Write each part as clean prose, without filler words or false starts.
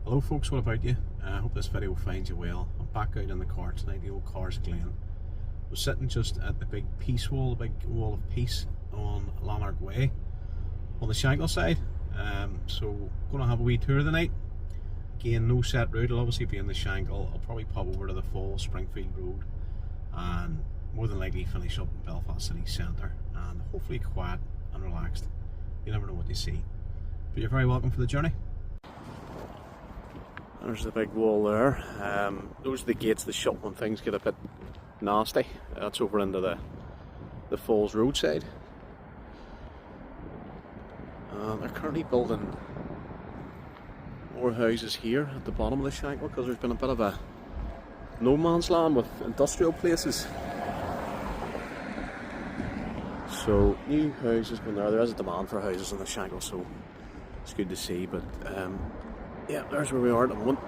Hello folks, what about you? I hope this video finds you well. I'm back out in the car tonight, the old Cars Glen. We're sitting just at the big peace wall, the big wall of peace on Lanark Way on the Shankill side. So going to have a wee tour tonight. Again, no set route, it'll obviously be in the Shankill. I'll probably pop over to the Falls, Springfield Rd, and more than likely finish up in Belfast city centre, and hopefully quiet and relaxed. You never know what you see. But you're very welcome for the journey. There's the big wall there. Those are the gates that shut when things get a bit nasty. That's over into the Falls roadside. They're currently building more houses here at the bottom of the Shankill because there's been a bit of a no man's land with industrial places. So new houses going there. There is a demand for houses in the Shankill, so it's good to see. But yeah, there's where we are at the moment.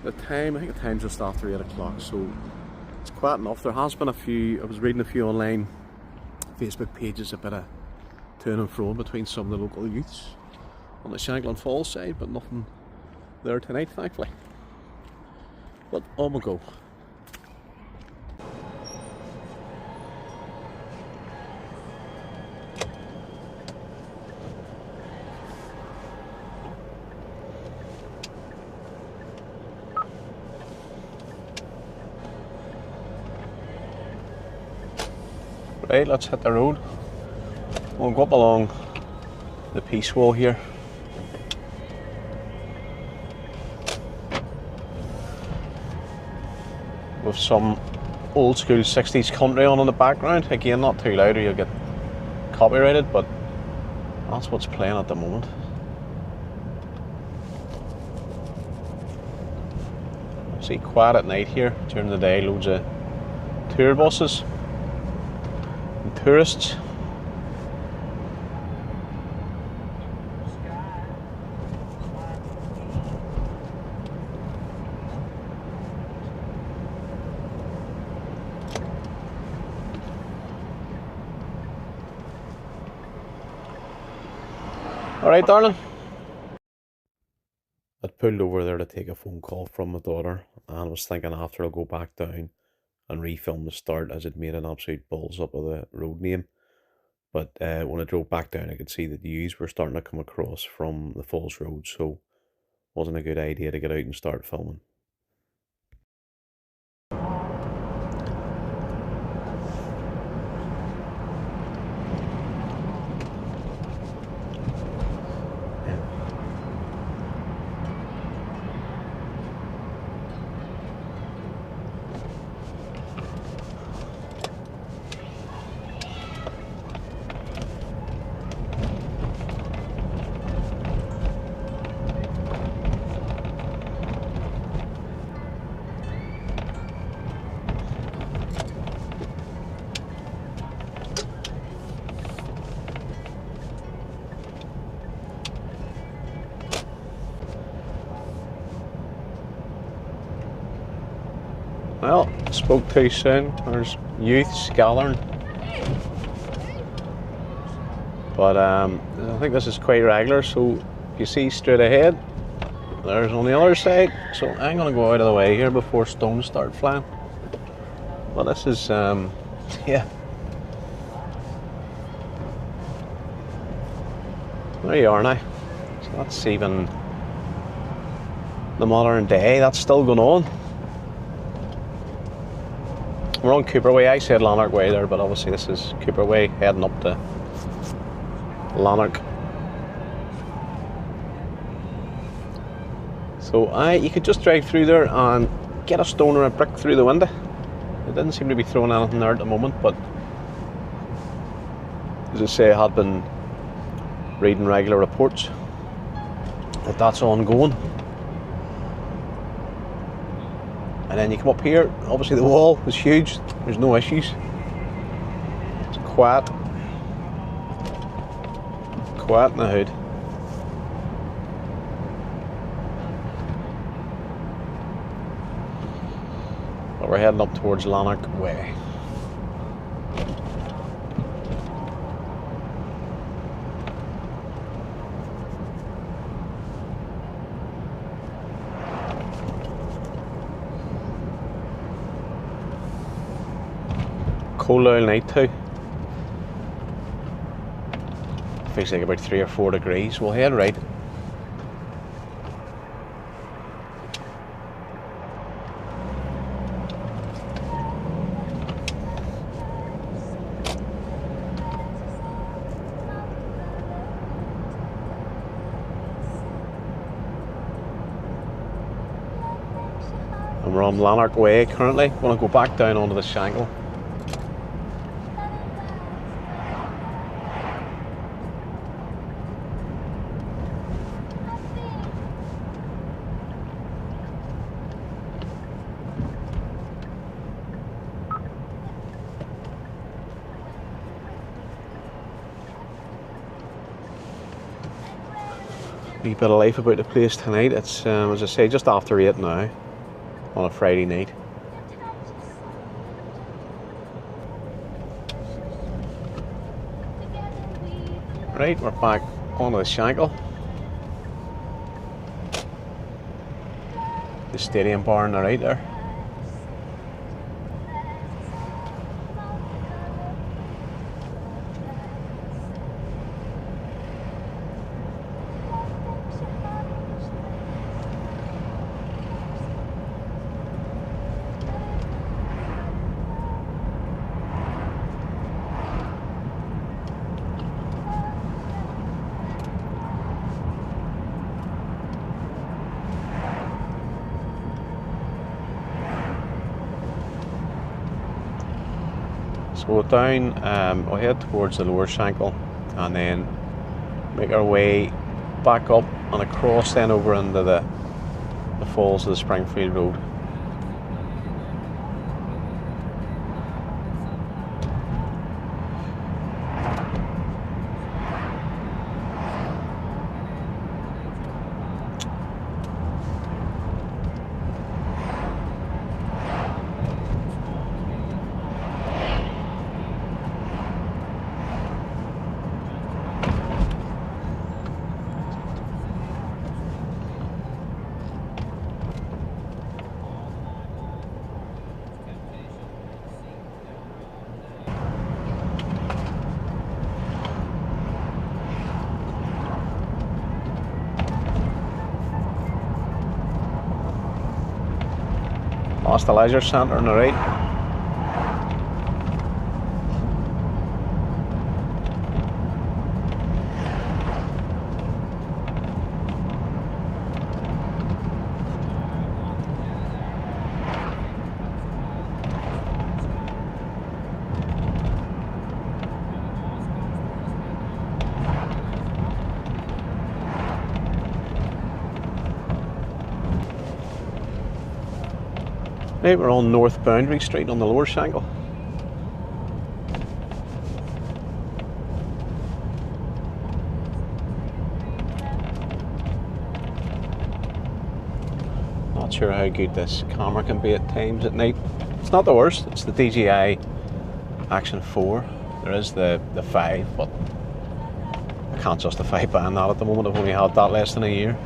The time, I think the time's just after 8 o'clock, so it's quiet enough. There has been a few, I was reading a few online Facebook pages, a bit of to and fro between some of the local youths on the Shankill and Falls side, but nothing there tonight, thankfully. But on we go. Right, let's hit the road. We'll go up along the peace wall here. With some old school 60s country on in the background. Again, not too loud or you'll get copyrighted, but that's what's playing at the moment. See, quiet at night here. During the day, loads of tour buses. Tourists. All right, darling. I pulled over there to take a phone call from my daughter, and I was thinking after I'll go back down and refilm the start, as it made an absolute balls up of the road name. But when I drove back down, I could see that the U's were starting to come across from the Falls Road, so wasn't a good idea to get out and start filming. Well, spoke too soon. There's youths gathering. But I think this is quite regular, so you see straight ahead, there's on the other side. So I'm going to go out of the way here before stones start flying. But this is, yeah. There you are now. So that's even the modern day, that's still going on. We're on Cooper Way. I said Lanark Way there, but obviously this is Cooper Way heading up to Lanark. So you could just drive through there and get a stone or a brick through the window. It didn't seem to be throwing anything there at the moment, but as I say, I had been reading regular reports that that's ongoing. And then you come up here, obviously the wall is huge, there's no issues. It's quiet. Quiet in the hood. But we're heading up towards Lanark Way. cold all night too. Feels like about 3 or 4 degrees. We'll head right. And we're on Lanark Way currently. We're going to go back down onto the Shankill. Wee bit of life about the place tonight. It's as I say, just after 8 now on a Friday night. Right, we're back onto the Shankill. The stadium bar on the right there. So we'll down, we'll head towards the lower Shankill and then make our way back up and across then over into the falls of the Springfield Rd. That's the leisure centre on the right. Right, we're on North Boundary Street on the lower Shankill. Not sure how good this camera can be at times at night. It's not the worst, it's the DJI Action 4. There is the 5, but I can't justify buying that at the moment. I've only had that less than a year.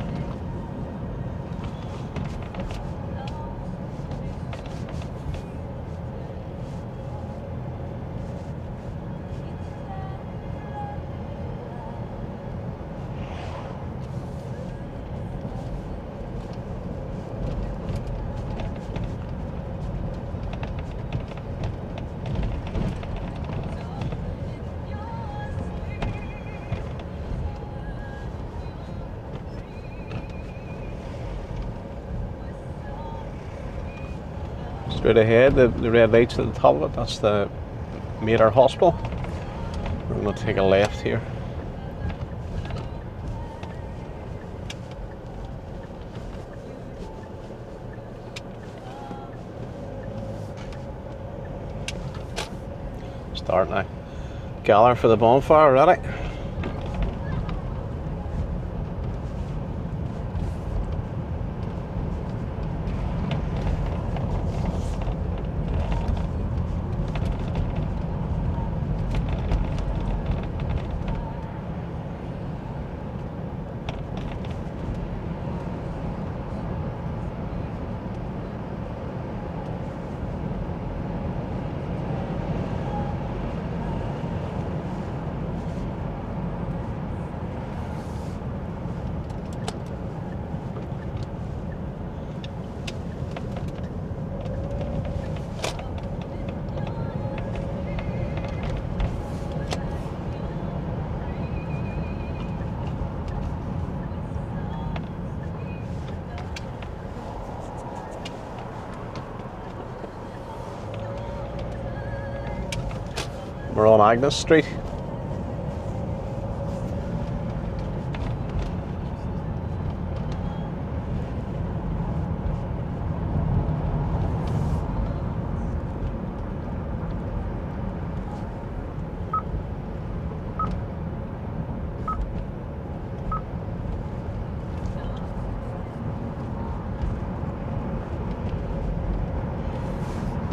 Straight ahead, the red lights at the top of it, that's the Mater Hospital. We're going to take a left here. Start now. Gather for the bonfire, ready? We're on Agnes Street.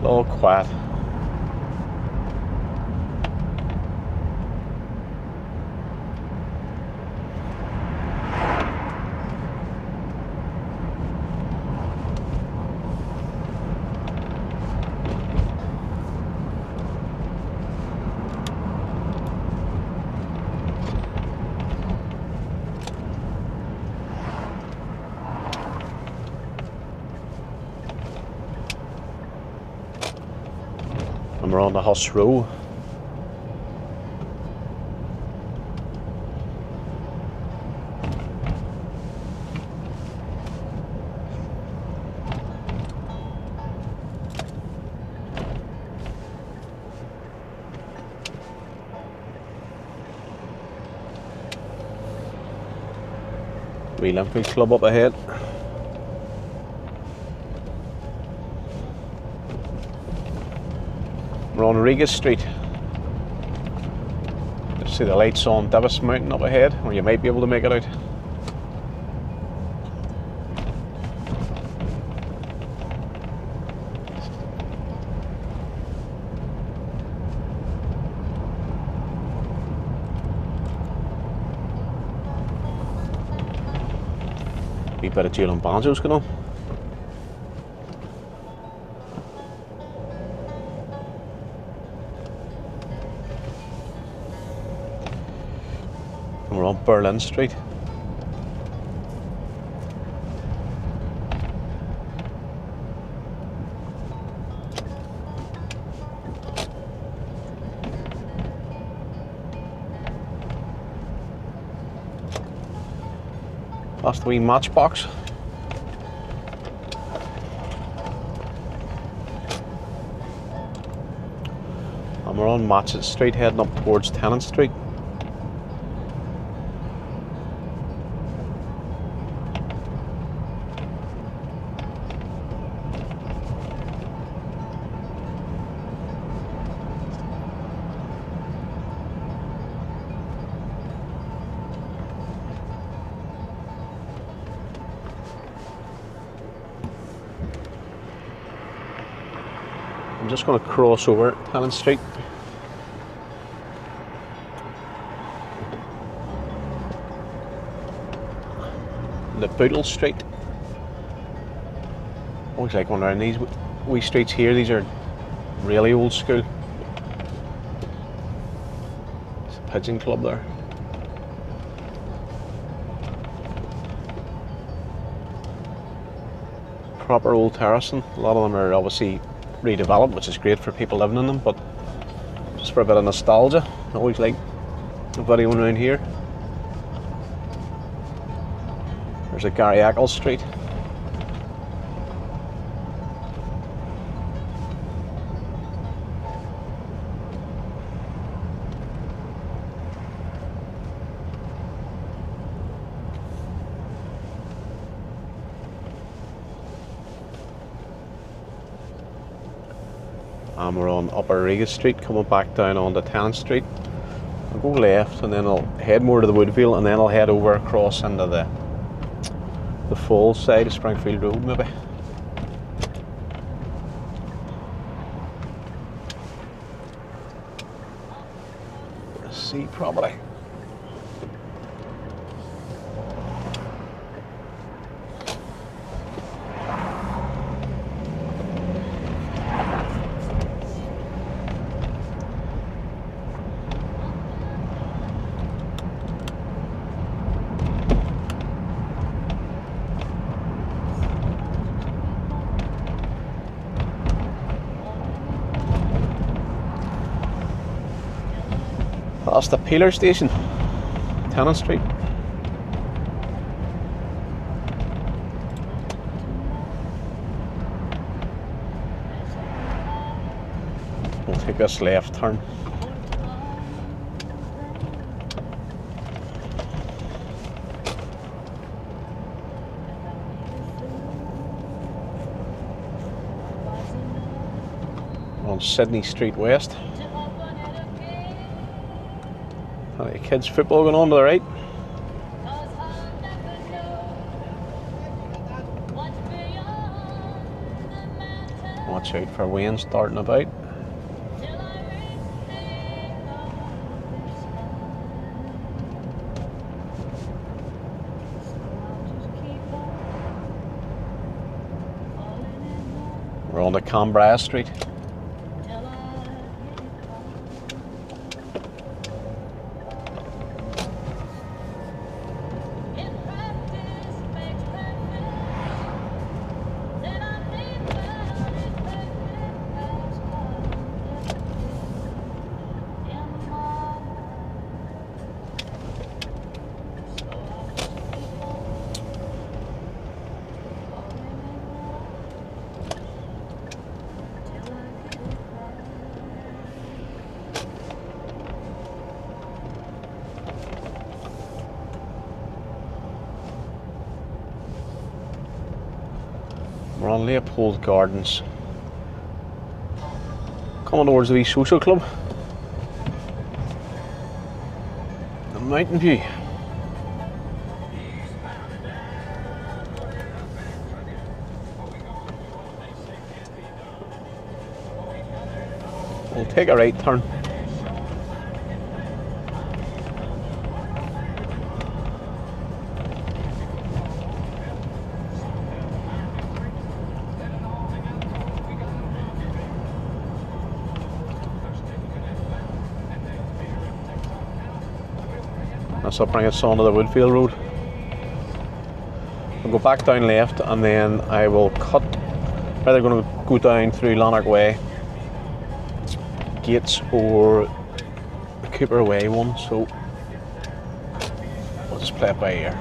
All quiet. And we're on the Huss Row. Wee Limpy Club up ahead. We're on Regis Street. You see the lights on Davis Mountain up ahead, or you might be able to make it out. Wee bit of Jalen Banjos going on. And we're on Berlin Street. Past the wee Matchbox. And we're on Matchett Street heading up towards Tennant Street. I'm just going to cross over Tennant Street. The Bootle Street. Always like one around these wee streets here. These are really old school. It's a pigeon club there. Proper old terracing. A lot of them are obviously redeveloped, which is great for people living in them, but just for a bit of nostalgia, I always like a video around here. There's a Gary Eccles Street. And we're on Upper Regis Street, coming back down onto Tennant Street. I'll go left and then I'll head more to the Woodvale, and then I'll head over across into the falls side of Springfield Rd maybe. See probably. That's the Peeler Station, Tennant Street. We'll take this left turn. on Sydney Street West. Plenty of kids football going on to the right. Watch out for Wayne starting about. We're on to Canberra Street. We're on Leopold Gardens, coming towards the wee social club, the Mountain View. We'll take a right turn. That'll bring us on to the Woodvale Road. We'll go back down left and then I will cut, either going to go down through Lanark Way, Gates or the Cooper Way one, so we'll just play it by ear.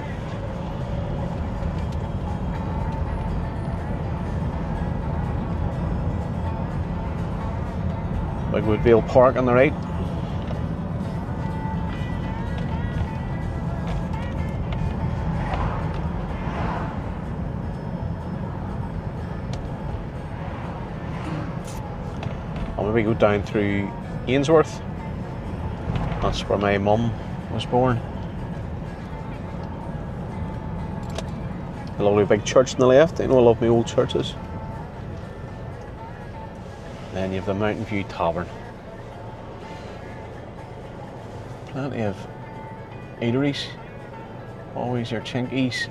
Big Woodvale Park on the right. I'll maybe go down through Ainsworth. That's where my mum was born. A lovely big church on the left. I know I love my old churches. Then you have the Mountain View Tavern. Plenty of eateries. Always your chinkies.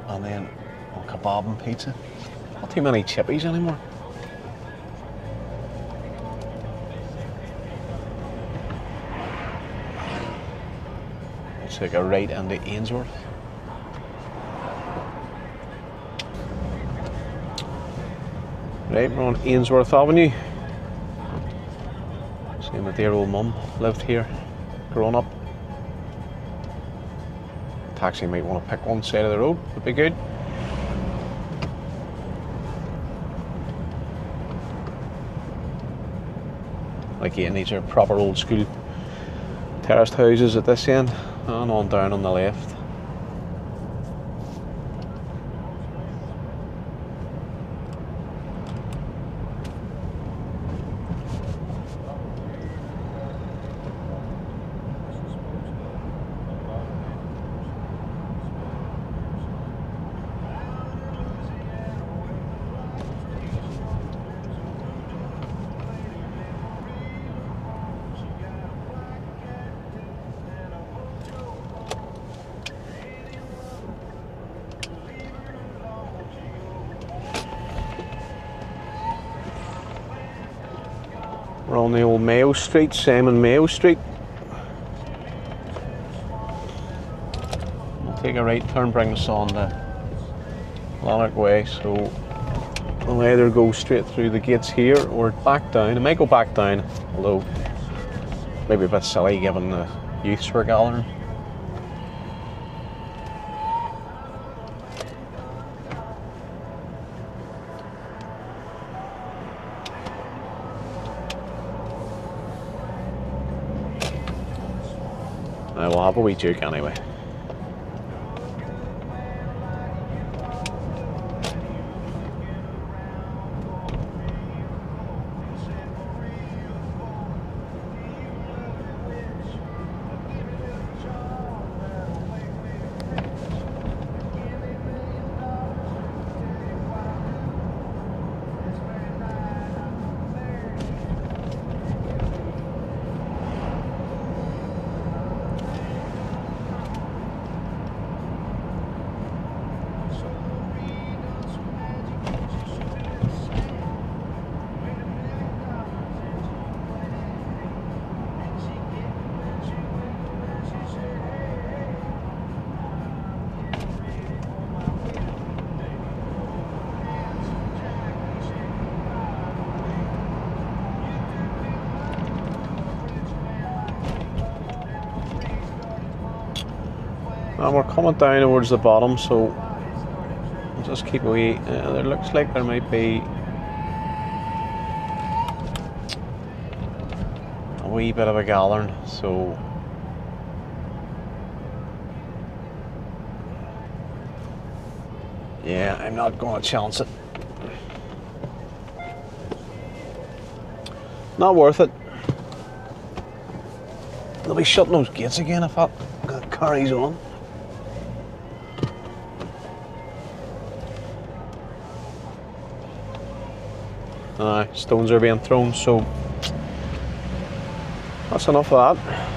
And then kebab and pizza. Not too many chippies anymore. Take a right into Ainsworth. Right, we're on Ainsworth Avenue. Same with dear old mum, lived here, grown up. Taxi might want to pick one side of the road, would be good. Like again, these are proper old school terraced houses at this end. And on down on the left. We're on the old Mayo Street, Simon Mayo Street. We'll take a right turn, bring us on to Lanark Way, so we'll either go straight through the gates here or back down. I might go back down, although maybe a bit silly given the youths were gathering. We'll have a wee juke anyway. And we're coming down towards the bottom, so we'll just keep away. There looks like there might be a wee bit of a gathering, so yeah, I'm not going to chance it. Not worth it. They'll be shutting those gates again if that carries on. Stones are being thrown, so that's enough of that.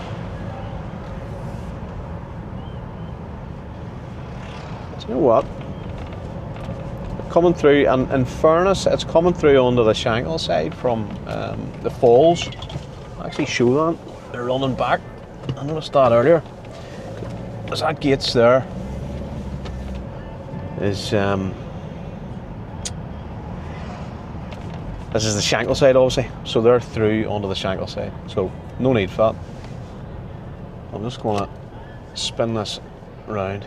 Do you know what? Coming through, and in fairness, it's coming through onto the Shankill side from the falls. Actually show that. They're running back. I noticed that earlier. There's that gates there. This is the Shankill side, obviously, so they're through onto the Shankill side, so no need for that. I'm just going to spin this round.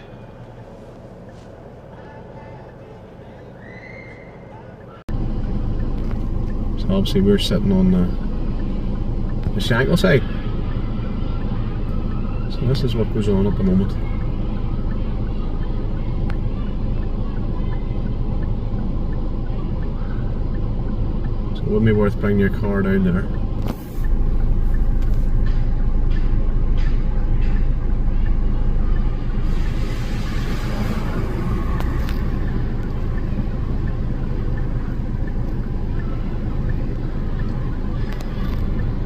So obviously we're sitting on the Shankill side, so this is what goes on at the moment. It wouldn't be worth bringing your car down there.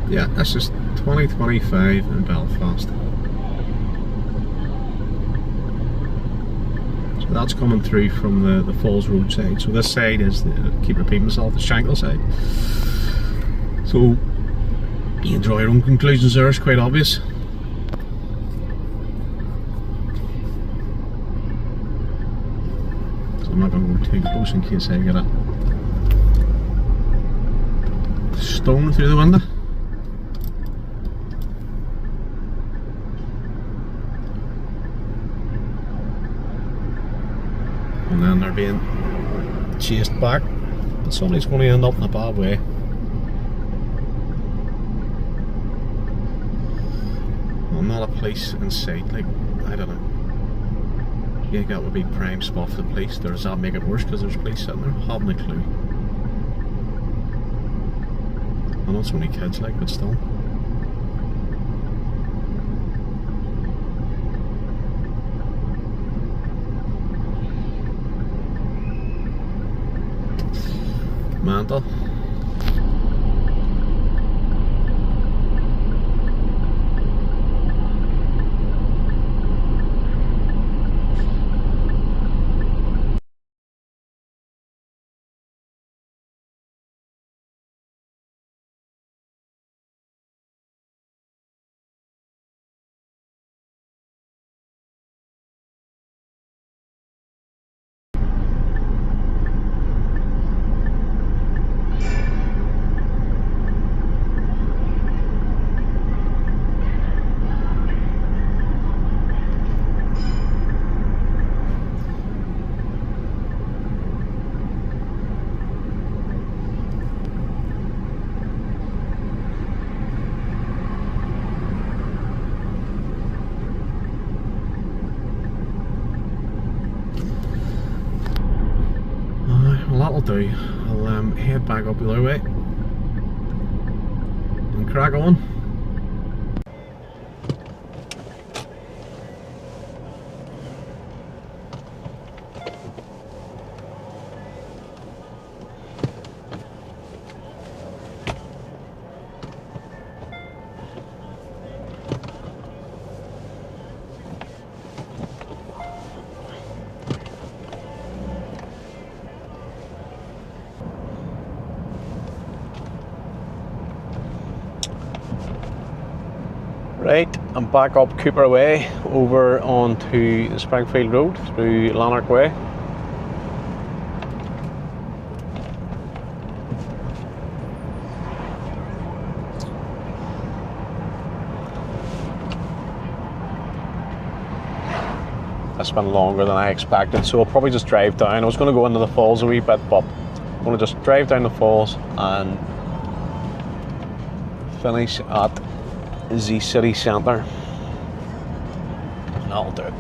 Yeah, this is 2025 in Belfast. So that's coming through from the Falls Road side. So this side is, keep repeating myself, the Shankill side. So you can draw your own conclusions there, it's quite obvious. So I'm not going to go too close in case I get a stone through the window. And then they're being chased back, but somebody's going to end up in a bad way. Well, not a police in sight, like, I don't know. Yeah, that would be prime spot for the police. Does that make it worse because there's police sitting there? Haven't a clue. I know it's only kids, like, but still. Mental. Well, that'll do. I'll head back up the other way and crack on. Right, I'm back up Cooper Way over onto the Springfield Road through Lanark Way. it's been longer than I expected, so I'll probably just drive down. I was going to go into the falls a wee bit, but I'm going to just drive down the falls and finish at the city centre, and that'll do it.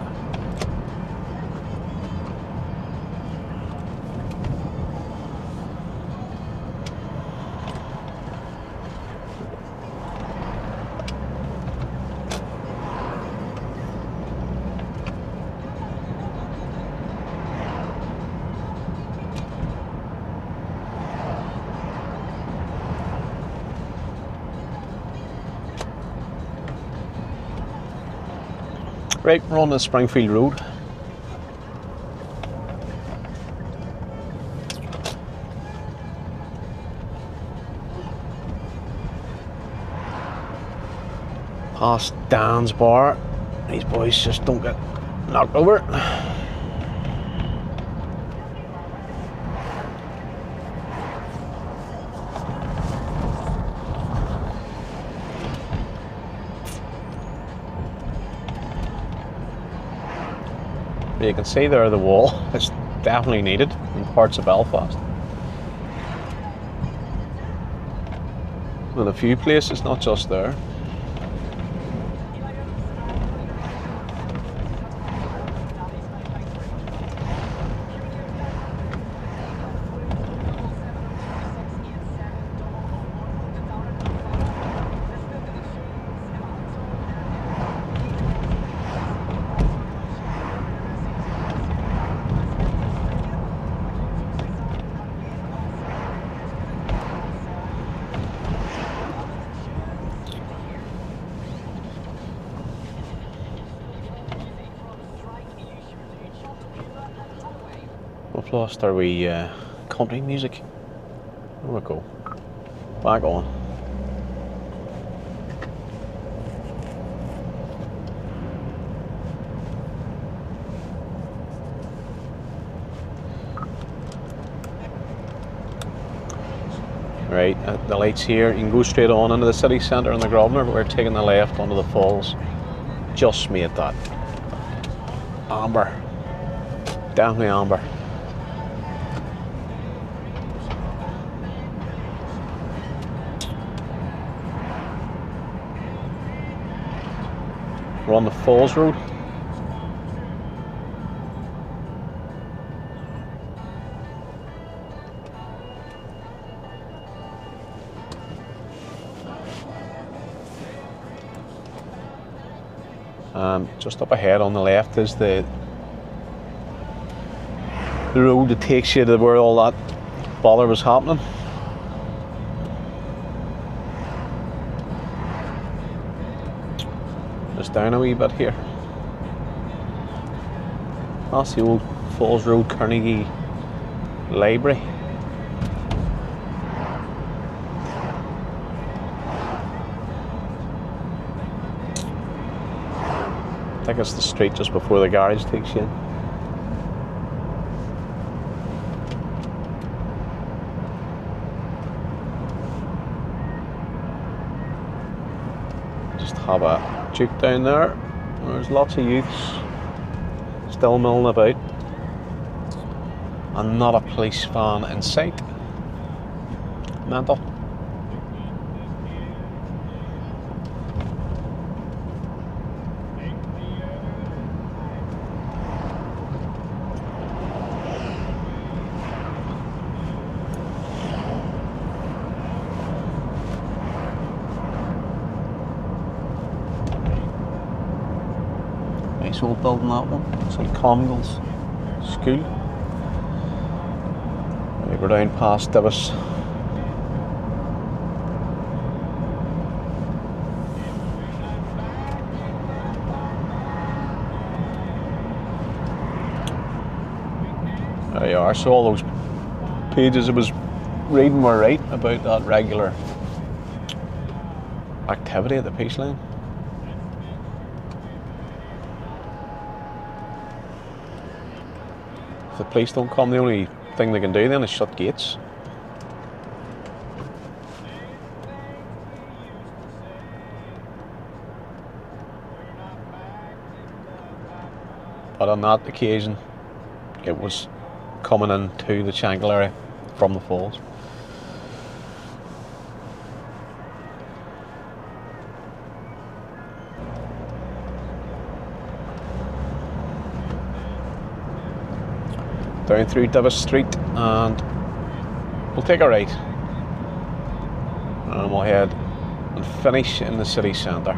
Right, we're on the Springfield Road. Past Dan's bar. These boys just don't get knocked over. You can see there the wall is definitely needed in parts of Belfast. In a few places, not just there. We've lost our wee country music. There we go. Back on. Right, at the lights here, you can go straight on into the city centre in the Grosvenor, but we're taking the left onto the falls. Just made that. Amber. Definitely amber. We're on the Falls Road. Just up ahead on the left is the road that takes you to where all that bother was happening. Just down a wee bit here. That's the old Falls Road Carnegie Library. I think it's the street just before the garage takes you in. Just have a juke down there. There's lots of youths still milling about, and not a police van in sight. Mental. Nice old building, that one. St. Congle's School. Right, we're down past Divis. There you are. So all those pages I was reading were right about that regular activity at the Peaceline. If the police don't come, the only thing they can do then is shut gates. but on that occasion it was coming into the Shankill area from the falls. Down through Davis Street, and we'll take a right and we'll head and finish in the city centre.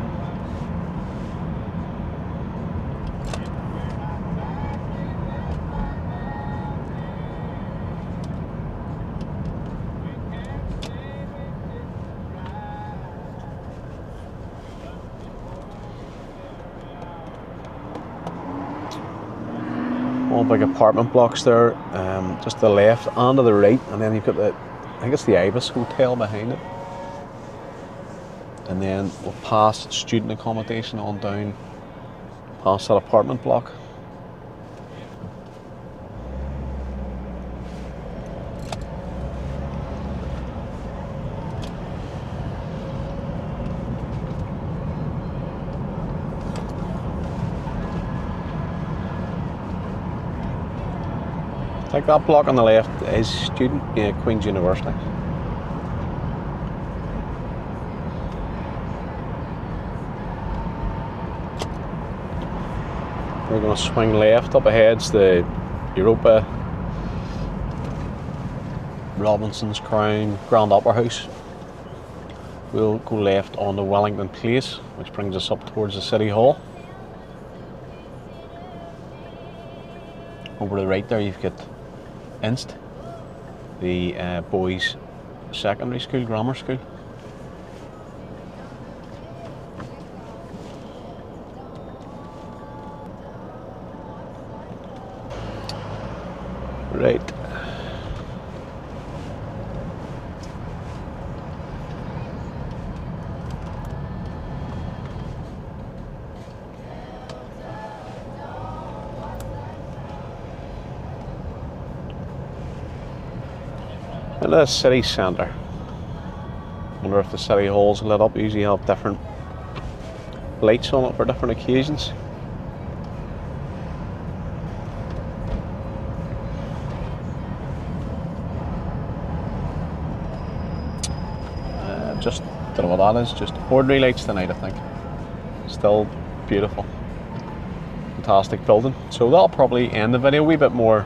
All big apartment blocks there, just to the left and to the right, and then you've got the, I think it's the Ibis Hotel behind it. And then we'll pass student accommodation on down past that apartment block. Like that block on the left is student, Queen's University. We're going to swing left. Up ahead's the Europa, Robinson's Crown, Grand Opera House. We'll go left on the Wellington Place, which brings us up towards the City Hall. Over to the right there you've got Inst, the boys' secondary school, grammar school. Right. Into the city centre. Wonder if the city hall's lit up. Usually have different lights on it for different occasions. Just don't know what that is. Just ordinary lights tonight, I think. Still beautiful, fantastic building. So that'll probably end the video. A wee bit more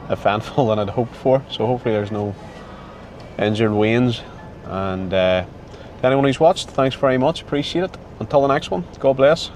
eventful than I'd hoped for. So hopefully there's no injured Waynes, and to anyone who's watched, thanks very much, appreciate it. Until the next one, God bless.